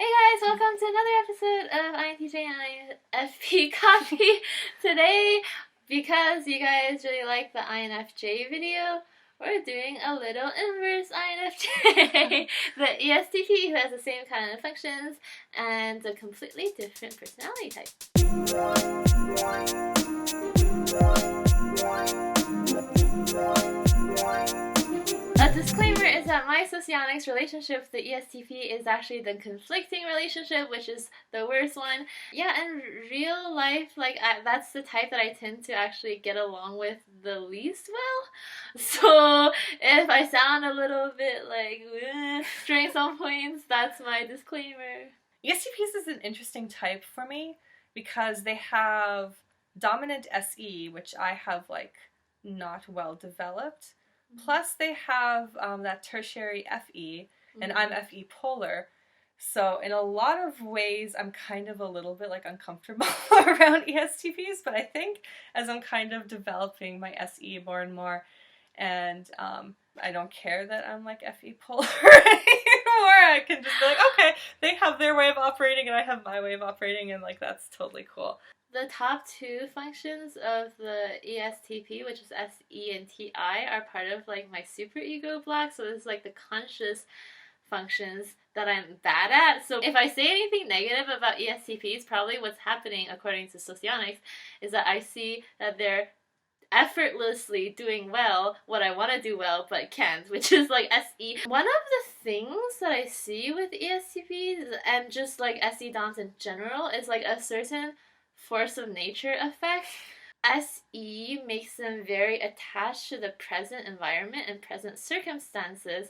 Hey guys, welcome to another episode of INTJ and INFP Coffee. Today, because you guys really like the INFJ video, we're doing a little inverse INFJ. The ESTP, who has the same kind of functions and a completely different personality type. A disclaimer is that my Socionics relationship with the ESTP is actually the conflicting relationship, which is the worst one. Yeah, in real life, that's the type that I tend to actually get along with the least well. So if I sound a little bit during some points, that's my disclaimer. ESTPs is an interesting type for me because they have dominant SE, which I have not well developed. Plus, they have that tertiary FE, and I'm FE polar. So, in a lot of ways, I'm kind of a little bit uncomfortable around ESTPs. But I think as I'm kind of developing my SE more and more, and I don't care that I'm FE polar anymore. I can just be okay, they have their way of operating, and I have my way of operating, and that's totally cool. The top two functions of the ESTP, which is SE and TI, are part of my superego block. So this is the conscious functions that I'm bad at. So if I say anything negative about ESTPs, probably what's happening according to Socionics is that I see that they're effortlessly doing well what I want to do well but can't, which is SE. One of the things that I see with ESTPs and just SE DOMs in general is a certain force of nature effect. SE makes them very attached to the present environment and present circumstances,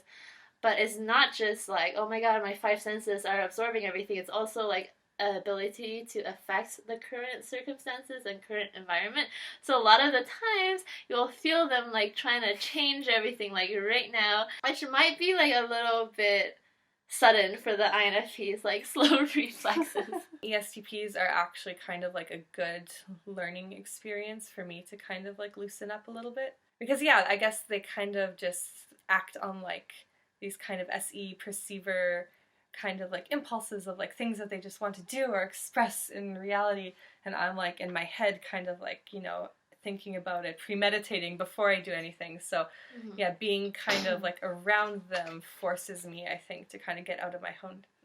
but it's not just oh my god, my five senses are absorbing everything. It's also ability to affect the current circumstances and current environment. So a lot of the times you'll feel them trying to change everything right now, which might be a little bit sudden for the INFPs, slow reflexes. ESTPs are actually kind of a good learning experience for me to kind of loosen up a little bit. Because yeah, I guess they kind of just act on these kind of SE perceiver kind of impulses of things that they just want to do or express in reality. And I'm in my head kind of thinking about it, premeditating before I do anything. So yeah, being kind of around them forces me, I think, to kind of get out of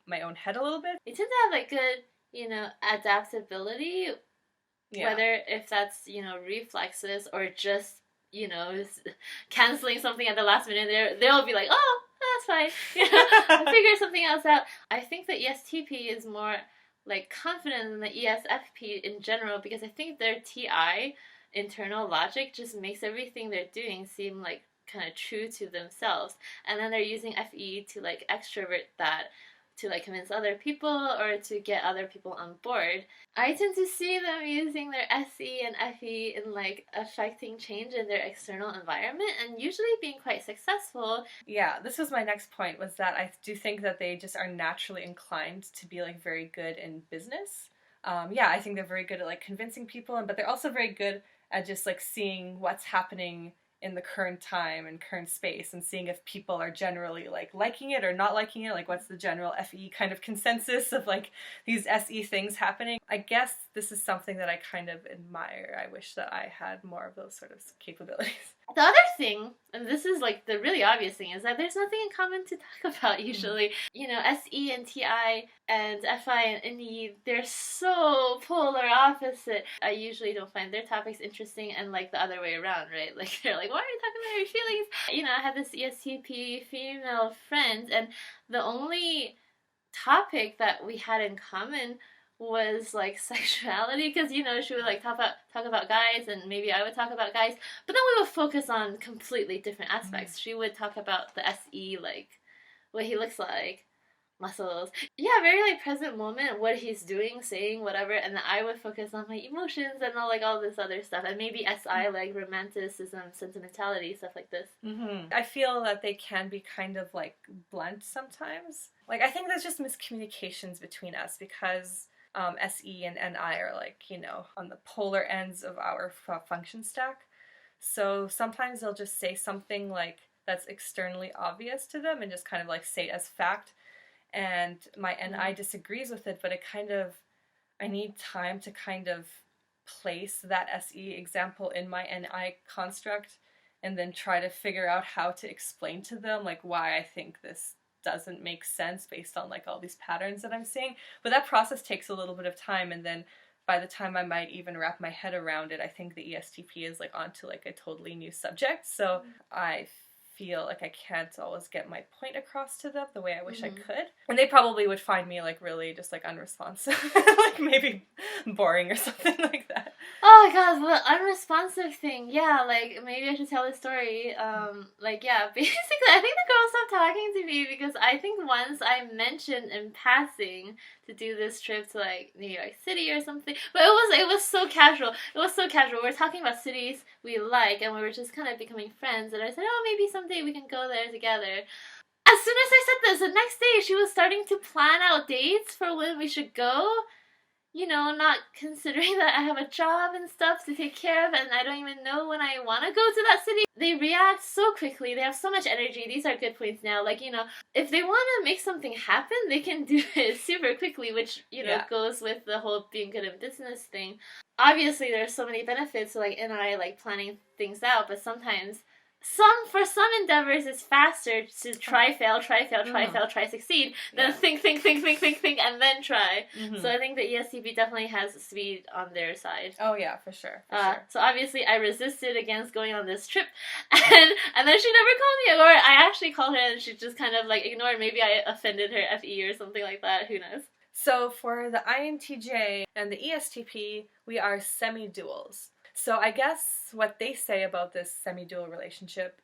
my own head a little bit. They tend to have good, adaptability, whether if that's, reflexes or just, canceling something at the last minute. They'll be oh, that's fine, figure something else out. I think the ESTP is more confident than the ESFP in general, because I think their TI internal logic just makes everything they're doing seem kind of true to themselves, and then they're using FE to extrovert that to convince other people or to get other people on board. I tend to see them using their SE and FE in affecting change in their external environment and usually being quite successful. Yeah, this was my next point, was that I do think that they just are naturally inclined to be very good in business. Yeah, I think they're very good at convincing people, but they're also very good at just seeing what's happening in the current time and current space and seeing if people are generally liking it or not liking it, what's the general FE kind of consensus of these SE things happening. I guess this is something that I kind of admire. I wish that I had more of those sort of capabilities. The other thing, and this is the really obvious thing, is that there's nothing in common to talk about usually. SE and TI and FI and NE, they're so polar opposite. I usually don't find their topics interesting, and the other way around, right? They're why are you talking about your feelings? I had this ESTP female friend, and the only topic that we had in common was sexuality, because she would talk about guys, and maybe I would talk about guys, but then we would focus on completely different aspects. She would talk about the SE, what he looks like, muscles, very present moment, what he's doing, saying, whatever, and then I would focus on my emotions and all this other stuff, and maybe SI romanticism, sentimentality, stuff like this. I feel that they can be kind of blunt sometimes. I think there's just miscommunications between us, because SE and NI are on the polar ends of our function stack. So sometimes they'll just say something that's externally obvious to them and just kind of say it as fact. and my NI disagrees with it, but I need time to kind of place that SE example in my NI construct and then try to figure out how to explain to them like why I think this doesn't make sense based on like all these patterns that I'm seeing. But that process takes a little bit of time, and then by the time I might even wrap my head around it, I think the ESTP is like onto like a totally new subject. So I feel like I can't always get my point across to them the way I wish I could. And they probably would find me like really just like unresponsive, like maybe boring or something like that. Oh my god, the unresponsive thing. Yeah, like maybe I should tell this story. Like yeah, basically I think the girl stopped talking to me because I think once I mentioned in passing to do this trip to like New York City or something. But it was so casual. It was so casual. We were talking about cities we like and we were just kind of becoming friends, and I said, oh, maybe someday we can go there together. As soon as I said this, the next day she was starting to plan out dates for when we should go. You know, not considering that I have a job and stuff to take care of and I don't even know when I want to go to that city. They react so quickly. They have so much energy. These are good points now. Like, you know, if they want to make something happen, they can do it super quickly, which, you know, goes with the whole being good at business thing. Obviously, there's so many benefits to, like, NI, like, planning things out, but sometimes for some endeavors it's faster to try fail, try succeed than think, and then try. So I think the ESTP definitely has speed on their side. Oh yeah, for sure. So obviously I resisted against going on this trip, and then she never called me, or I actually called her and she just kind of like ignored. Maybe I offended her FE or something like that, who knows. So for the INTJ and the ESTP, we are semi-duals. So I guess what they say about this semi-dual relationship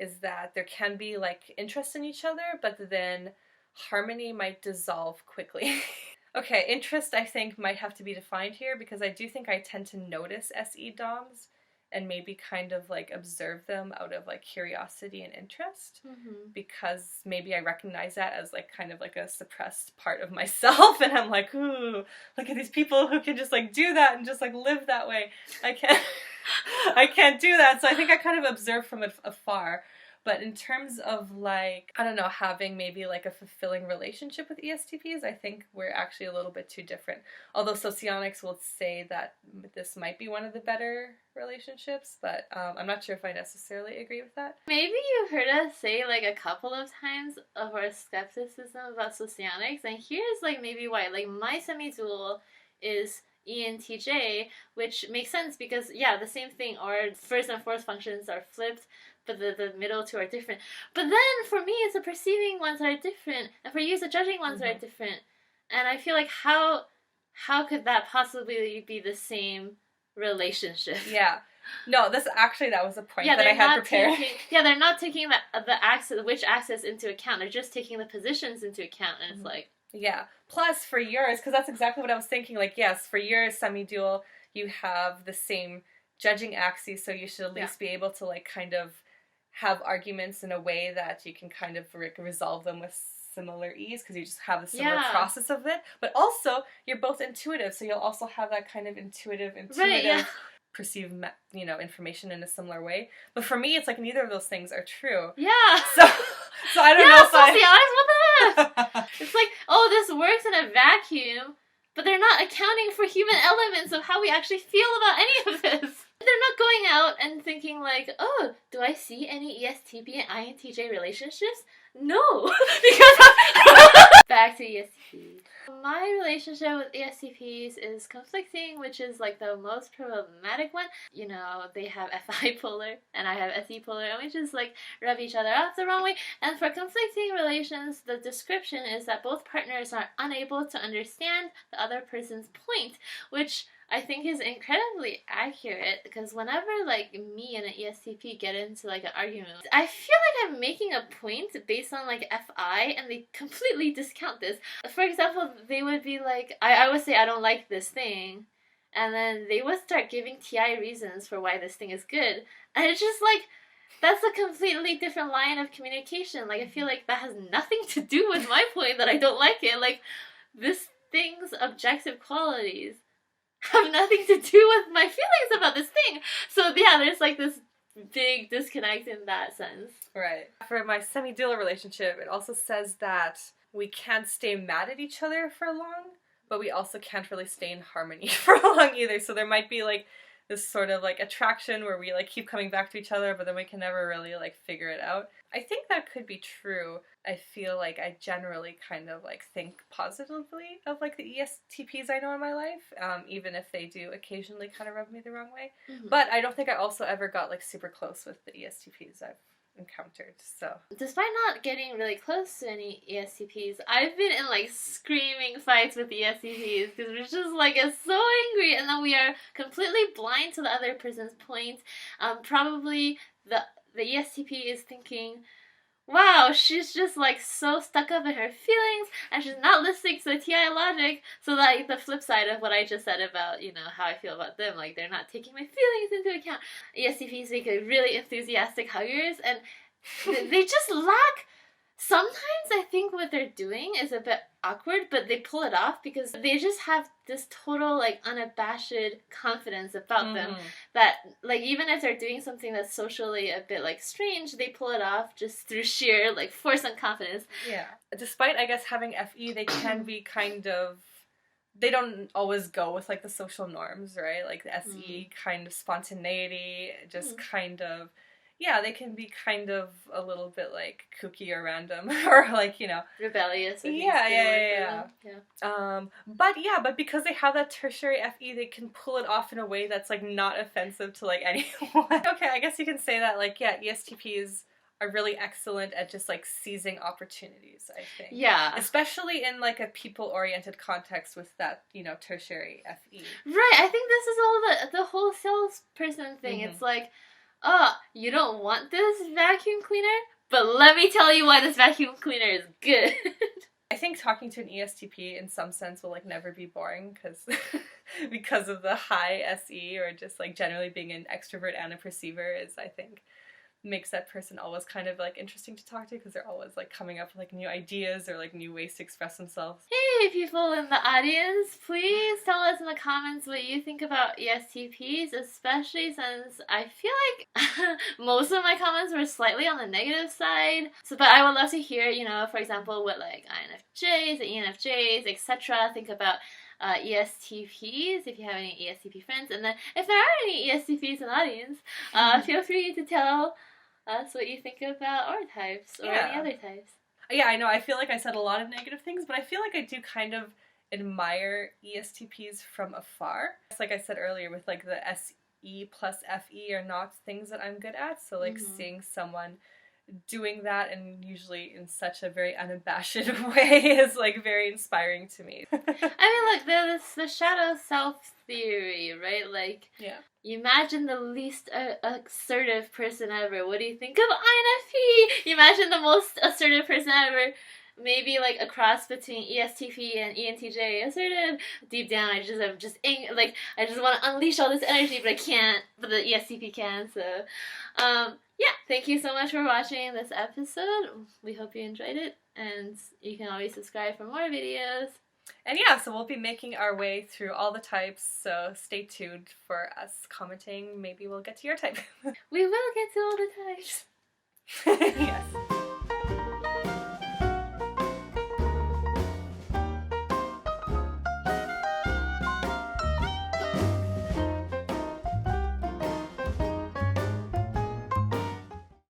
is that there can be like interest in each other, but then harmony might dissolve quickly. Okay, interest I think might have to be defined here because I do think I tend to notice SE DOMs and maybe kind of like observe them out of like curiosity and interest because maybe I recognize that as like kind of like a suppressed part of myself, and I'm like, ooh, look at these people who can just like do that and just like live that way. I can't do that. So I think I kind of observe from afar. But in terms of like, I don't know, having maybe like a fulfilling relationship with ESTPs, I think we're actually a little bit too different. Although Socionics will say that this might be one of the better relationships, but I'm not sure if I necessarily agree with that. Maybe you've heard us say like a couple of times of our skepticism about Socionics, and here's like maybe why. Like my semi-dual is ENTJ, which makes sense because yeah, the same thing, our first and fourth functions are flipped, but the middle two are different. But then for me, it's the perceiving ones that are different, and for you, it's the judging ones that are different. And I feel like how could that possibly be the same relationship? Yeah. No, that was a point that I had prepared. They're not taking which axis into account. They're just taking the positions into account, and it's like... Yeah. Plus, for yours, because that's exactly what I was thinking, like, yes, for your semi-dual, you have the same judging axes, so you should at least be able to, like, kind of have arguments in a way that you can kind of resolve them with similar ease, because you just have the similar process of it. But also, you're both intuitive, so you'll also have that kind of intuitive perceive, you know, information in a similar way. But for me, it's like neither of those things are true. Yeah. So I don't know if what the heck? It's like, oh, this works in a vacuum, but they're not accounting for human elements of how we actually feel about any of this. They're not going out and thinking like, oh, do I see any ESTP and INTJ relationships? No. Back to ESTPs. My relationship with ESTPs is conflicting, which is like the most problematic one. You know, they have FI polar and I have SE polar, and we just like rub each other off the wrong way. And for conflicting relations, the description is that both partners are unable to understand the other person's point, which I think is incredibly accurate, because whenever like me and an ESTP get into like an argument, I feel like I'm making a point based on like FI, and they completely discount this. For example, they would be like, I would say I don't like this thing, and then they would start giving TI reasons for why this thing is good, and it's just like, that's a completely different line of communication. Like I feel like that has nothing to do with my point that I don't like it. Like this thing's objective qualities have nothing to do with my feelings about this thing. So yeah, there's like this big disconnect in that sense. Right. For my semi-dual relationship, it also says that we can't stay mad at each other for long, but we also can't really stay in harmony for long either. So there might be like this sort of like attraction where we like keep coming back to each other, but then we can never really like figure it out. I think that could be true. I feel like I generally kind of like think positively of like the ESTPs I know in my life, even if they do occasionally kind of rub me the wrong way. Mm-hmm. But I don't think I also ever got like super close with the ESTPs I've encountered. So despite not getting really close to any ESTPs, I've been in like screaming fights with ESTPs because we're just like so angry, and then we are completely blind to the other person's point. Probably the ESTP is thinking, wow, she's just like so stuck up in her feelings and she's not listening to the TI logic. So like the flip side of what I just said about, you know, how I feel about them, like they're not taking my feelings into account. ESTPs make a really enthusiastic huggers, and they just lack. Sometimes I think what they're doing is a bit awkward, but they pull it off because they just have this total like unabashed confidence about them that like even if they're doing something that's socially a bit like strange, they pull it off just through sheer like force and confidence. Yeah. Despite I guess having FE, they can be kind of, they don't always go with like the social norms, right? Like the SE kind of spontaneity, just kind of, yeah, they can be kind of a little bit like kooky or random or like, you know, rebellious. Yeah. But because they have that tertiary FE, they can pull it off in a way that's like not offensive to like anyone. Okay, I guess you can say that like, yeah, ESTPs are really excellent at just like seizing opportunities, I think. Yeah. Especially in like a people-oriented context with that, you know, tertiary FE. Right, I think this is all the whole salesperson thing. It's like, oh, you don't want this vacuum cleaner? But let me tell you why this vacuum cleaner is good. I think talking to an ESTP in some sense will like never be boring because of the high SE, or just like generally being an extrovert and a perceiver is, I think, makes that person always kind of like interesting to talk to because they're always like coming up with like new ideas or like new ways to express themselves. Hey people in the audience, please tell us in the comments what you think about ESTPs, especially since I feel like most of my comments were slightly on the negative side. So, but I would love to hear, you know, for example, what like INFJs, ENFJs, etc. think about ESTPs, if you have any ESTP friends. And then if there are any ESTPs in the audience, feel free to tell us what you think about our types or any other types. Yeah, I know. I feel like I said a lot of negative things, but I feel like I do kind of admire ESTPs from afar. It's like I said earlier with like the SE plus FE are not things that I'm good at. So like seeing someone doing that, and usually in such a very unabashed way, is like very inspiring to me. I mean, look, there's the shadow self theory, right? Like, you imagine the least assertive person ever. What do you think of INFP? You imagine the most assertive person ever. Maybe like a cross between ESTP and ENTJ assertive. Deep down, I just want to unleash all this energy, but I can't. But the ESTP can. So, yeah. Thank you so much for watching this episode. We hope you enjoyed it, and you can always subscribe for more videos. And yeah, so we'll be making our way through all the types, so stay tuned for us commenting. Maybe we'll get to your type. We will get to all the types. Yes.